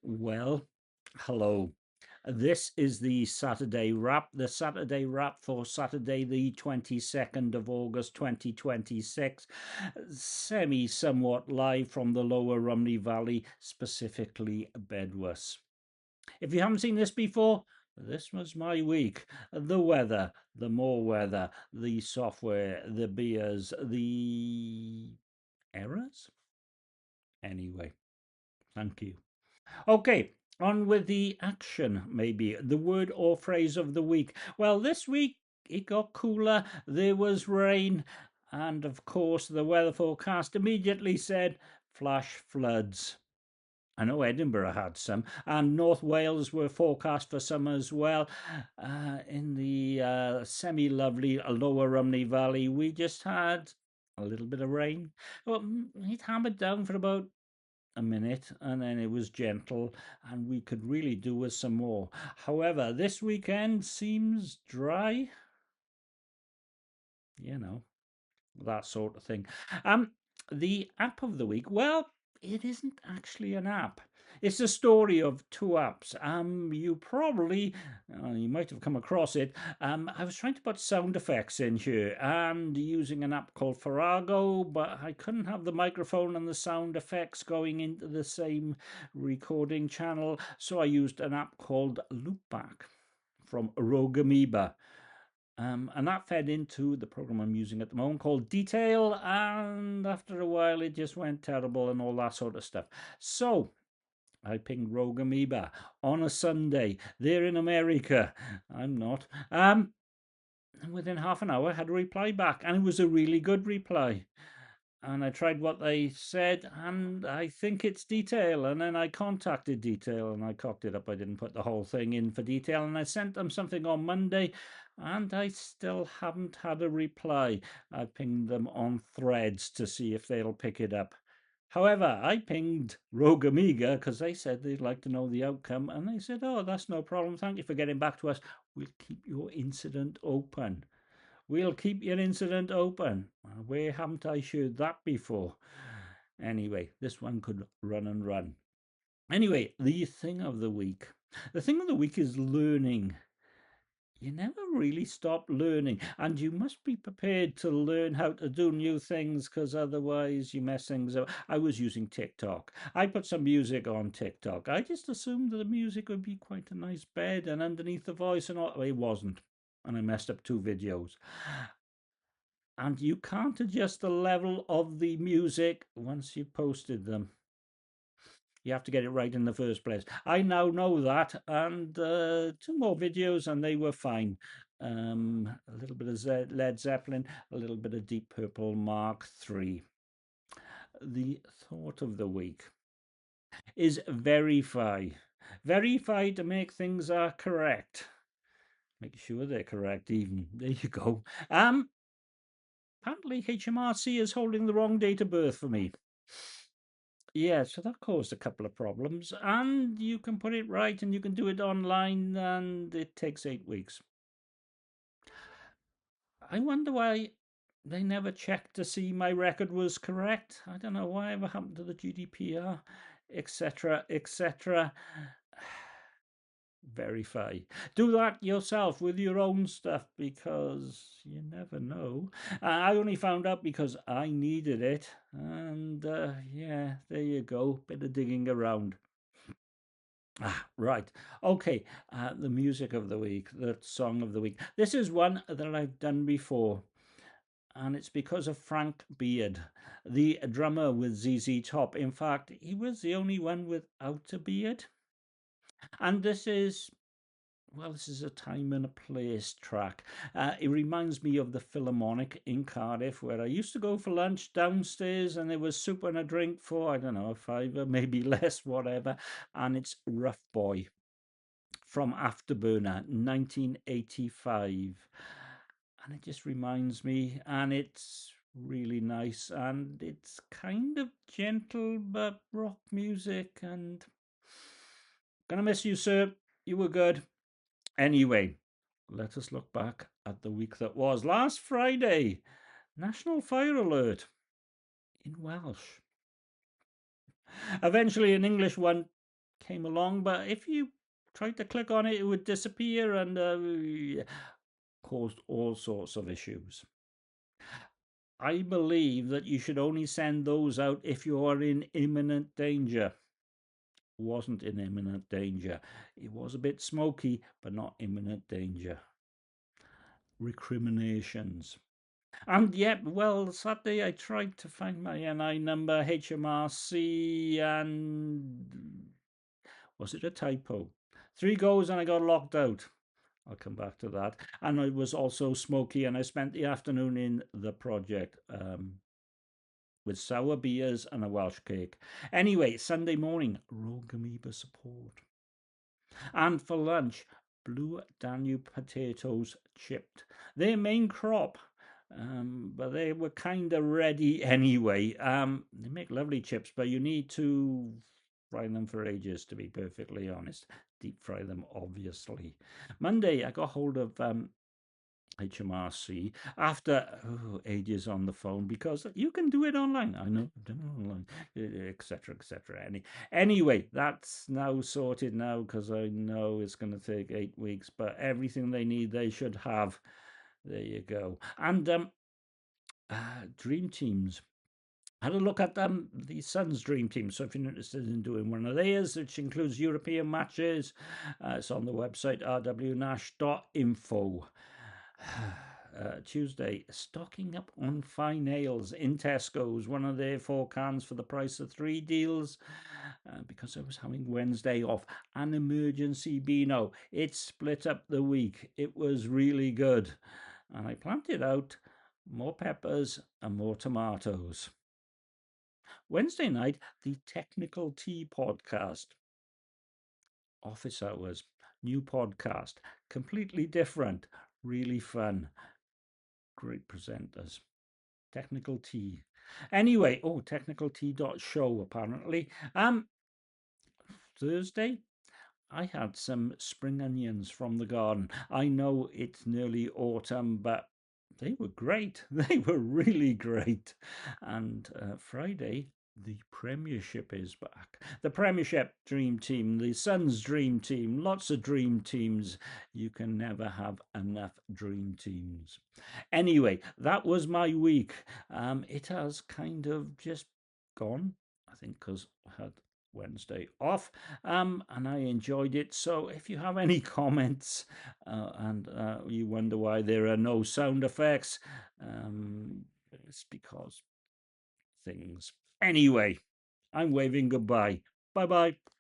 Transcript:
Well, hello. This is the Saturday wrap, for Saturday, the 22nd of August 2026, somewhat live from the lower Romney Valley, specifically Bedwas. If you haven't seen this before, this was my week. The weather, the more weather, the software, the beers, the errors. Anyway, thank you. Okay, on with the action, maybe. The word or phrase of the week. Well, this week it got cooler, there was rain, and of course the weather forecast immediately said flash floods. I know Edinburgh had some, and North Wales were forecast for some as well. In the semi-lovely lower Romney Valley, we just had a little bit of rain. Well, it hammered down for about a minute and then it was gentle and we could really do with some more. However, this weekend seems dry, that sort of thing. The app of the week, well, it isn't actually an app. It's a story of two apps. You probably, you might have come across it. I was trying to put sound effects in here and using an app called Farago, but I couldn't have the microphone and the sound effects going into the same recording channel, so I used an app called Loopback from Amoeba. And that fed into the program I'm using at the moment called Detail, and after a while it just went terrible and all that sort of stuff. So I pinged Rogue Amoeba on a Sunday. They're in America. I'm not. And within half an hour I had a reply back, and it was a really good reply. And I tried what they said, and I think it's Detail. And then I contacted Detail, and I cocked it up. I didn't put the whole thing in for Detail, and I sent them something on Monday, and I still haven't had a reply. I pinged them on Threads to see if they'll pick it up. However, I pinged Rogue Amiga because they said they'd like to know the outcome, and they said, "Oh, that's no problem. Thank you for getting back to us. We'll keep your incident open." We'll keep your incident open. Where haven't I shared that before? Anyway, this one could run and run. Anyway, the thing of the week. The thing of the week is learning. You never really stop learning, and you must be prepared to learn how to do new things, because otherwise you mess things up. I was using TikTok. I put some music on TikTok. I just assumed that the music would be quite a nice bed and underneath the voice and all. It wasn't, and I messed up 2 videos. And you can't adjust the level of the music once you've posted them. You have to get it right in the first place. I now know that, and 2 more videos and they were fine. A little bit of Led Zeppelin, a little bit of Deep Purple Mark III. The thought of the week is verify. Verify to make things are correct. Make sure they're correct even. There you go. Apparently HMRC is holding the wrong date of birth for me. Yeah, so that caused a couple of problems, and you can put it right and you can do it online, and it takes 8 weeks. I wonder why they never checked to see my record was correct. I don't know whatever happened to the GDPR, etc., etc. Verify. Do that yourself with your own stuff, because you never know. I only found out because I needed it, and yeah, there you go, bit of digging around. Right. Okay. The music of the week, the song of the week. This is one that I've done before, and it's because of Frank Beard, the drummer with ZZ Top. In fact, he was the only one without a beard. And this is, well, this is a time and a place track. It reminds me of the Philharmonic in Cardiff, where I used to go for lunch downstairs, and there was soup and a drink for, I don't know, a fiver, maybe less, whatever. And it's Rough Boy from Afterburner, 1985. And it just reminds me, and it's really nice, and it's kind of gentle but rock music, and gonna miss you, sir. You were good. Anyway, let us look back at the week that was. Last Friday, National Fire Alert in Welsh. Eventually, an English one came along, but if you tried to click on it, it would disappear and caused all sorts of issues. I believe that you should only send those out if you are in imminent danger. Wasn't in imminent danger. It was a bit smoky, but not imminent danger. Recriminations. And yep, well, Saturday I tried to find my NI number, HMRC, and was it a typo? 3 goes and I got locked out. I'll come back to that. And it was also smoky, and I spent the afternoon in the project with sour beers and a Welsh cake. Anyway, Sunday morning, rogue amoeba support. And for lunch, Blue Danube potatoes chipped. Their main crop, but they were kind of ready anyway. They make lovely chips, but you need to fry them for ages, to be perfectly honest. Deep fry them, obviously. Monday, I got hold of HMRC after ages on the phone, because you can do it online. I know, done it online, etc., etc. Anyway, that's now sorted now, because I know it's going to take 8 weeks, but everything they need, they should have. There you go. And dream teams. Had a look at the Sun's dream team. So if you're interested in doing one of theirs, which includes European matches, it's on the website rwnash.info. Tuesday, stocking up on fine nails in Tesco's, one of their 4 cans for the price of 3 deals, because I was having Wednesday off. An emergency Beano. It split up the week. It was really good. And I planted out more peppers and more tomatoes. Wednesday night, the Technical Tea podcast. Office hours, new podcast, completely different, really fun. Great presenters. Technical Tea. Anyway, technicaltea.show apparently. Thursday, I had some spring onions from the garden. I know it's nearly autumn, but they were great. They were really great. And Friday, the Premiership is back. The Premiership dream team, the Sun's dream team, lots of dream teams. You can never have enough dream teams. Anyway, that was my week. It has kind of just gone, I think, because I had Wednesday off, and I enjoyed it. So if you have any comments and you wonder why there are no sound effects, it's because things. Anyway, I'm waving goodbye. Bye bye.